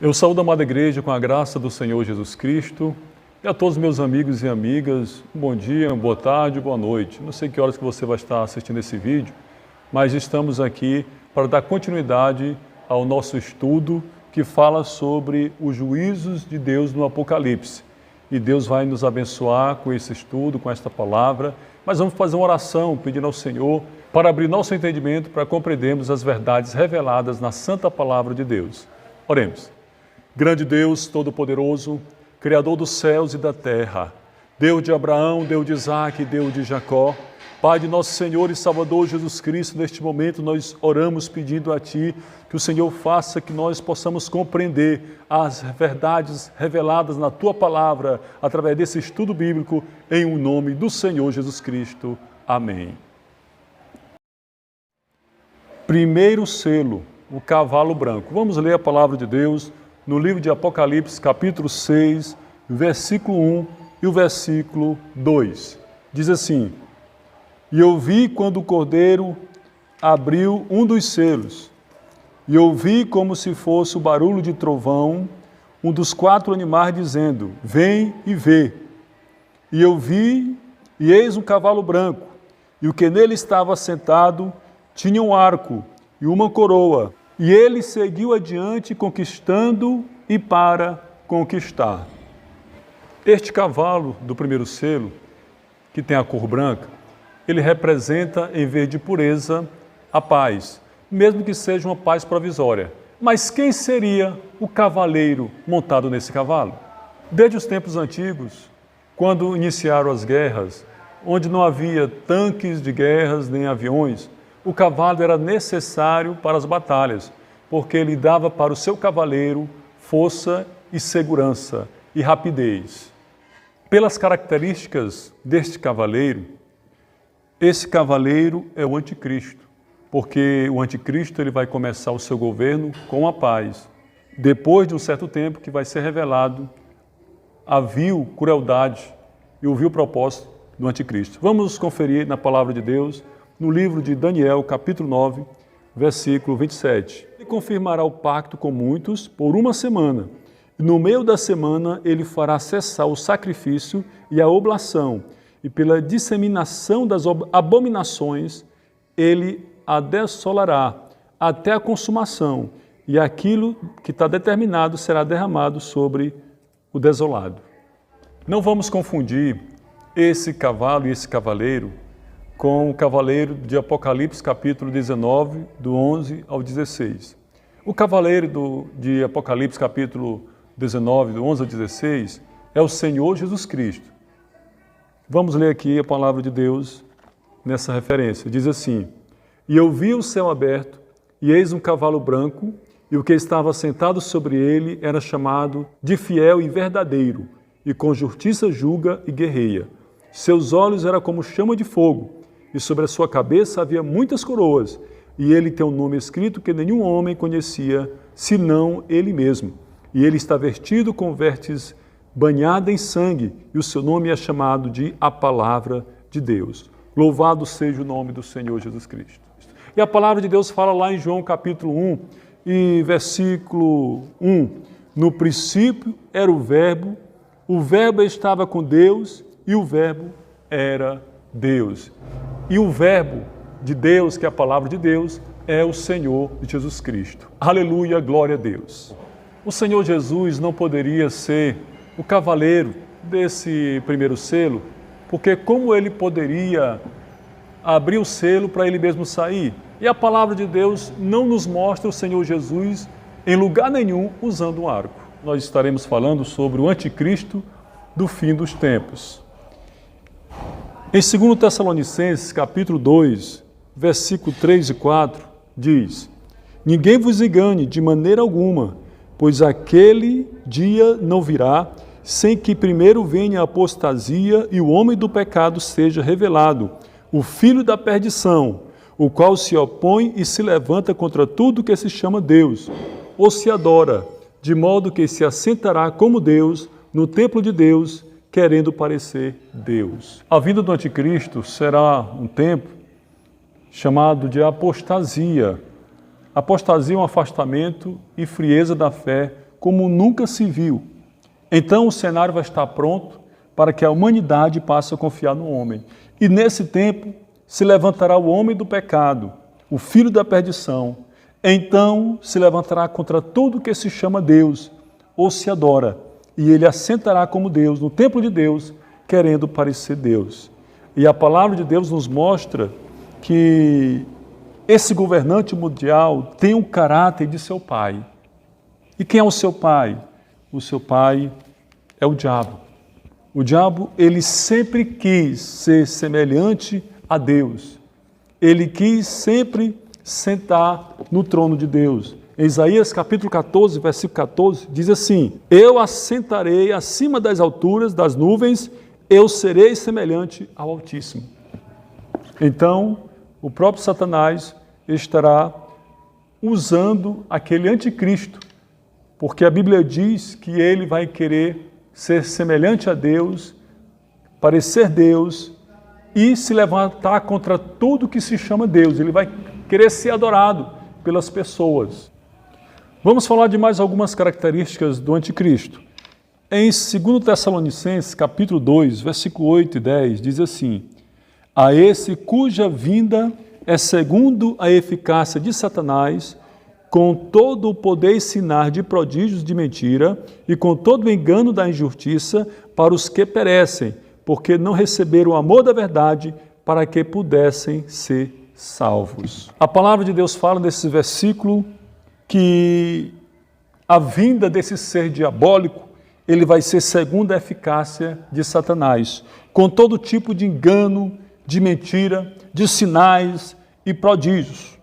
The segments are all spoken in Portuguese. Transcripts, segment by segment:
Eu saúdo a amada igreja com a graça do Senhor Jesus Cristo e a todos meus amigos e amigas, um bom dia, uma boa tarde, boa noite. Não sei que horas que você vai estar assistindo esse vídeo, mas estamos aqui para dar continuidade ao nosso estudo que fala sobre os juízos de Deus no Apocalipse. E Deus vai nos abençoar com esse estudo, com esta palavra, mas vamos fazer uma oração pedindo ao Senhor para abrir nosso entendimento, para compreendermos as verdades reveladas na santa palavra de Deus. Oremos. Grande Deus Todo-Poderoso, Criador dos céus e da terra, Deus de Abraão, Deus de Isaac e Deus de Jacó, Pai de nosso Senhor e Salvador Jesus Cristo, neste momento nós oramos pedindo a Ti que o Senhor faça que nós possamos compreender as verdades reveladas na Tua Palavra através desse estudo bíblico, em o nome do Senhor Jesus Cristo. Amém. Primeiro selo, o cavalo branco. Vamos ler a Palavra de Deus no livro de Apocalipse, capítulo 6, versículo 1 e o versículo 2. Diz assim: E eu vi quando o Cordeiro abriu um dos selos, e ouvi como se fosse o barulho de trovão, um dos 4 animais dizendo: Vem e vê. E eu vi, e eis um cavalo branco, e o que nele estava sentado tinha um arco e uma coroa, e ele seguiu adiante conquistando e para conquistar. Este cavalo do primeiro selo, que tem a cor branca, ele representa, em vez de pureza, a paz, mesmo que seja uma paz provisória. Mas quem seria o cavaleiro montado nesse cavalo? Desde os tempos antigos, quando iniciaram as guerras, onde não havia tanques de guerras nem aviões, o cavalo era necessário para as batalhas, porque ele dava para o seu cavaleiro força e segurança e rapidez. Pelas características deste cavaleiro, esse cavaleiro é o anticristo, porque o anticristo ele vai começar o seu governo com a paz. Depois de um certo tempo que vai ser revelado a vil crueldade e o vil propósito do anticristo. Vamos conferir na palavra de Deus, no livro de Daniel, capítulo 9, versículo 27. Ele confirmará o pacto com muitos por uma semana, e no meio da semana ele fará cessar o sacrifício e a oblação, e pela disseminação das abominações ele a dessolará até a consumação, e aquilo que está determinado será derramado sobre o desolado. Não vamos confundir esse cavalo e esse cavaleiro com o cavaleiro de Apocalipse, capítulo 19, do 11 ao 16. O cavaleiro de Apocalipse, capítulo 19, do 11 ao 16, é o Senhor Jesus Cristo. Vamos ler aqui a palavra de Deus nessa referência. Diz assim: E eu vi o céu aberto, e eis um cavalo branco, e o que estava sentado sobre ele era chamado de fiel e verdadeiro, e com justiça julga e guerreia. Seus olhos eram como chama de fogo, e sobre a sua cabeça havia muitas coroas, e ele tem um nome escrito que nenhum homem conhecia, senão ele mesmo. E ele está vestido com vestes banhadas em sangue, e o seu nome é chamado de a Palavra de Deus. Louvado seja o nome do Senhor Jesus Cristo. E a palavra de Deus fala lá em João capítulo 1 e versículo 1. No princípio era o Verbo estava com Deus e o Verbo era Deus. E o Verbo de Deus, que é a palavra de Deus, é o Senhor Jesus Cristo. Aleluia, glória a Deus. O Senhor Jesus não poderia ser o cavaleiro desse primeiro selo, porque como ele poderia abrir o selo para ele mesmo sair? E a palavra de Deus não nos mostra o Senhor Jesus em lugar nenhum usando um arco. Nós estaremos falando sobre o anticristo do fim dos tempos. Em 2 Tessalonicenses, capítulo 2, versículo 3 e 4, diz: Ninguém vos engane de maneira alguma, pois aquele dia não virá, sem que primeiro venha a apostasia e o homem do pecado seja revelado, o filho da perdição, o qual se opõe e se levanta contra tudo que se chama Deus, ou se adora, de modo que se assentará como Deus no templo de Deus, querendo parecer Deus. A vinda do anticristo será um tempo chamado de apostasia. Apostasia é um afastamento e frieza da fé como nunca se viu. Então o cenário vai estar pronto para que a humanidade passe a confiar no homem. E nesse tempo se levantará o homem do pecado, o filho da perdição. Então se levantará contra tudo que se chama Deus ou se adora, e ele assentará como Deus no templo de Deus, querendo parecer Deus. E a palavra de Deus nos mostra que esse governante mundial tem um caráter de seu pai. E quem é o seu pai? O seu pai é o diabo. O diabo, ele sempre quis ser semelhante a Deus. Ele quis sempre sentar no trono de Deus. Em Isaías capítulo 14, versículo 14, diz assim: eu assentarei acima das alturas das nuvens, eu serei semelhante ao Altíssimo. Então, o próprio Satanás estará usando aquele anticristo, porque a Bíblia diz que ele vai querer ser semelhante a Deus, parecer Deus e se levantar contra tudo que se chama Deus. Ele vai querer ser adorado pelas pessoas. Vamos falar de mais algumas características do anticristo. Em 2 Tessalonicenses, capítulo 2, versículo 8 e 10, diz assim: a esse cuja vinda é segundo a eficácia de Satanás, com todo o poder e sinais de prodígios de mentira e com todo o engano da injustiça para os que perecem, porque não receberam o amor da verdade para que pudessem ser salvos. A palavra de Deus fala nesse versículo que a vinda desse ser diabólico, ele vai ser segundo a eficácia de Satanás, com todo tipo de engano, de mentira, de sinais e prodígios.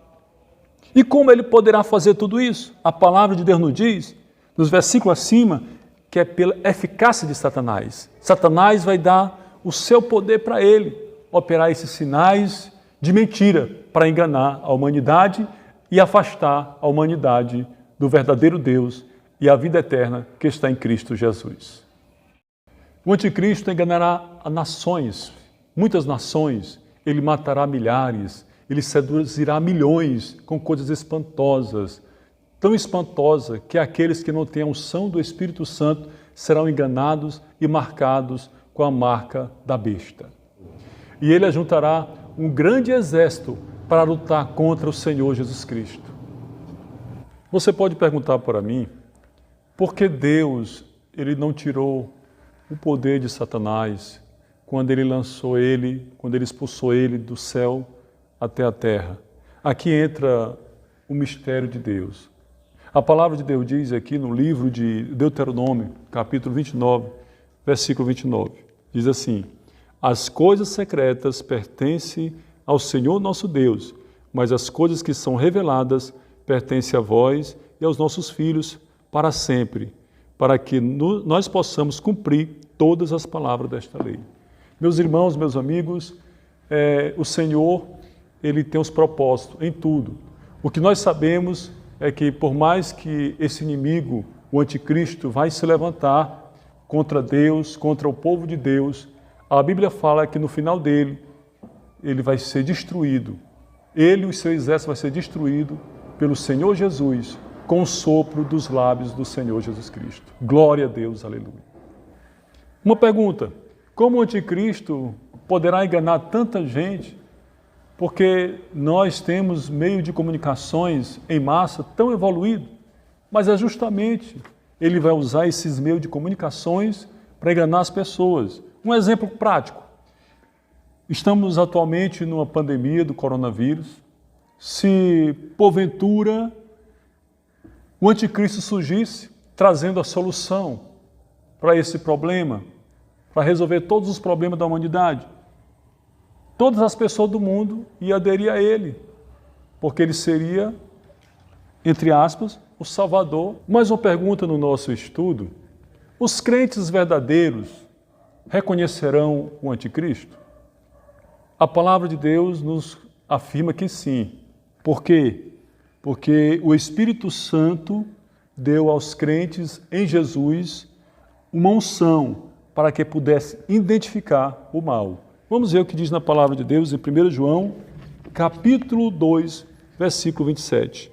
E como ele poderá fazer tudo isso? A palavra de Deus nos diz, nos versículos acima, que é pela eficácia de Satanás. Satanás vai dar o seu poder para ele, operar esses sinais de mentira para enganar a humanidade e afastar a humanidade do verdadeiro Deus e a vida eterna que está em Cristo Jesus. O anticristo enganará a nações, muitas nações, ele matará milhares, ele seduzirá milhões com coisas espantosas, tão espantosa que aqueles que não têm a unção do Espírito Santo serão enganados e marcados com a marca da besta. E ele ajuntará um grande exército para lutar contra o Senhor Jesus Cristo. Você pode perguntar para mim, por que Deus ele não tirou o poder de Satanás quando ele lançou ele, quando ele expulsou ele do céu até a terra? Aqui entra o mistério de Deus. A palavra de Deus diz aqui no livro de Deuteronômio, capítulo 29, versículo 29, diz assim: as coisas secretas pertencem ao Senhor nosso Deus, mas as coisas que são reveladas pertencem a vós e aos nossos filhos para sempre, para que nós possamos cumprir todas as palavras desta lei. Meus irmãos, meus amigos, o Senhor, ele tem os propósitos em tudo. O que nós sabemos é que por mais que esse inimigo, o anticristo, vai se levantar contra Deus, contra o povo de Deus, a Bíblia fala que no final dele, ele vai ser destruído. Ele e o seu exército vai ser destruído pelo Senhor Jesus, com o sopro dos lábios do Senhor Jesus Cristo. Glória a Deus, aleluia. Uma pergunta: como o anticristo poderá enganar tanta gente? Porque nós temos meio de comunicações em massa tão evoluído, mas é justamente ele vai usar esses meios de comunicações para enganar as pessoas. Um exemplo prático: estamos atualmente numa pandemia do coronavírus. Se porventura o anticristo surgisse trazendo a solução para esse problema, para resolver todos os problemas da humanidade, todas as pessoas do mundo iam aderir a ele, porque ele seria, entre aspas, o Salvador. Mais uma pergunta no nosso estudo: os crentes verdadeiros reconhecerão o anticristo? A palavra de Deus nos afirma que sim. Por quê? Porque o Espírito Santo deu aos crentes em Jesus uma unção para que pudesse identificar o mal. Vamos ver o que diz na palavra de Deus em 1 João, capítulo 2, versículo 27.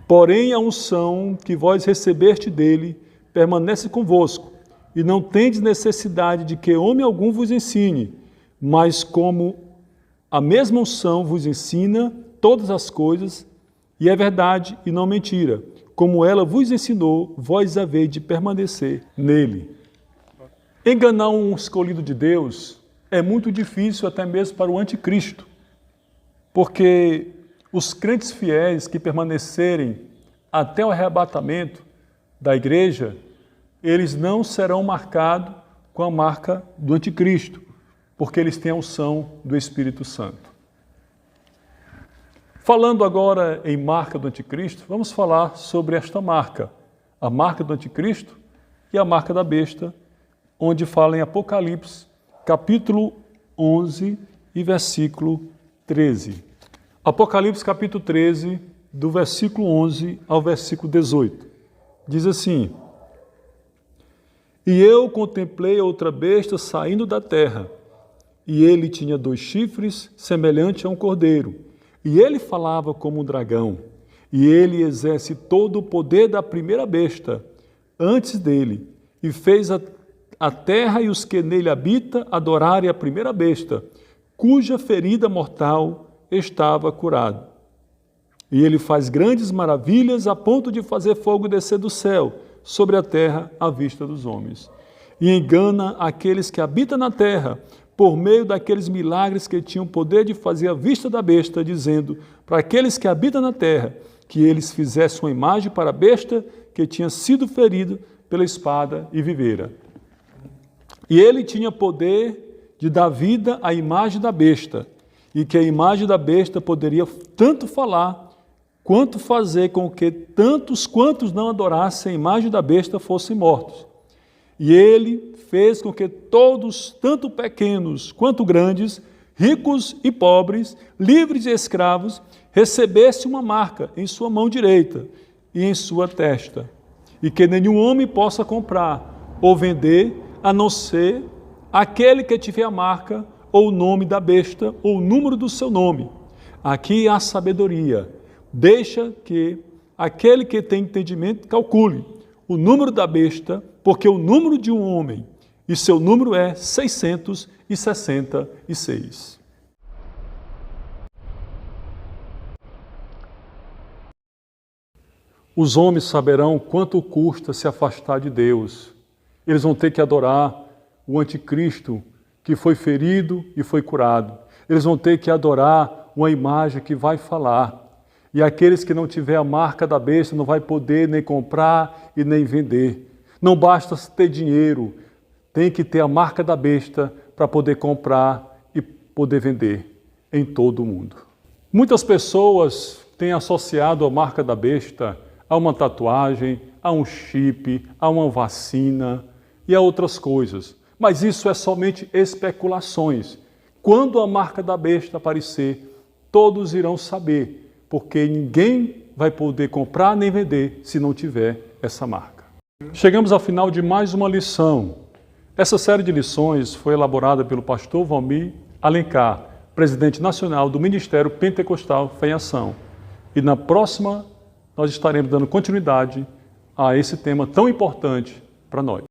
Porém, a unção que vós recebeste dele permanece convosco, e não tendes necessidade de que homem algum vos ensine, mas como a mesma unção vos ensina todas as coisas, e é verdade e não mentira, como ela vos ensinou, vós haveis de permanecer nele. Enganar um escolhido de Deus é muito difícil até mesmo para o anticristo, porque os crentes fiéis que permanecerem até o arrebatamento da igreja, eles não serão marcados com a marca do anticristo, porque eles têm a unção do Espírito Santo. Falando agora em marca do anticristo, vamos falar sobre esta marca, a marca do anticristo e a marca da besta, onde fala em Apocalipse, capítulo 11 e versículo 13. Apocalipse, capítulo 13, do versículo 11 ao versículo 18. Diz assim: E eu contemplei outra besta saindo da terra, e ele tinha 2 chifres, semelhante a um cordeiro, e ele falava como um dragão, e ele exerce todo o poder da primeira besta antes dele, e fez a terra e os que nele habitam adorarem a primeira besta, cuja ferida mortal estava curado. E ele faz grandes maravilhas a ponto de fazer fogo descer do céu sobre a terra à vista dos homens. E engana aqueles que habitam na terra por meio daqueles milagres que tinham poder de fazer à vista da besta, dizendo para aqueles que habitam na terra que eles fizessem uma imagem para a besta que tinha sido ferida pela espada e vivera. E ele tinha poder de dar vida à imagem da besta, e que a imagem da besta poderia tanto falar quanto fazer com que tantos quantos não adorassem a imagem da besta fossem mortos. E ele fez com que todos, tanto pequenos quanto grandes, ricos e pobres, livres e escravos, recebessem uma marca em sua mão direita e em sua testa, e que nenhum homem possa comprar ou vender, a não ser aquele que tiver a marca ou o nome da besta ou o número do seu nome. Aqui há sabedoria. Deixa que aquele que tem entendimento calcule o número da besta, porque o número de um homem, e seu número é 666. Os homens saberão quanto custa se afastar de Deus. Eles vão ter que adorar o anticristo que foi ferido e foi curado. Eles vão ter que adorar uma imagem que vai falar. E aqueles que não tiver a marca da besta não vai poder nem comprar e nem vender. Não basta ter dinheiro, tem que ter a marca da besta para poder comprar e poder vender em todo o mundo. Muitas pessoas têm associado a marca da besta a uma tatuagem, a um chip, a uma vacina e a outras coisas. Mas isso é somente especulações. Quando a marca da besta aparecer, todos irão saber, porque ninguém vai poder comprar nem vender se não tiver essa marca. Chegamos ao final de mais uma lição. Essa série de lições foi elaborada pelo pastor Valmir Alencar, presidente nacional do Ministério Pentecostal Fé em Ação. E na próxima nós estaremos dando continuidade a esse tema tão importante para nós.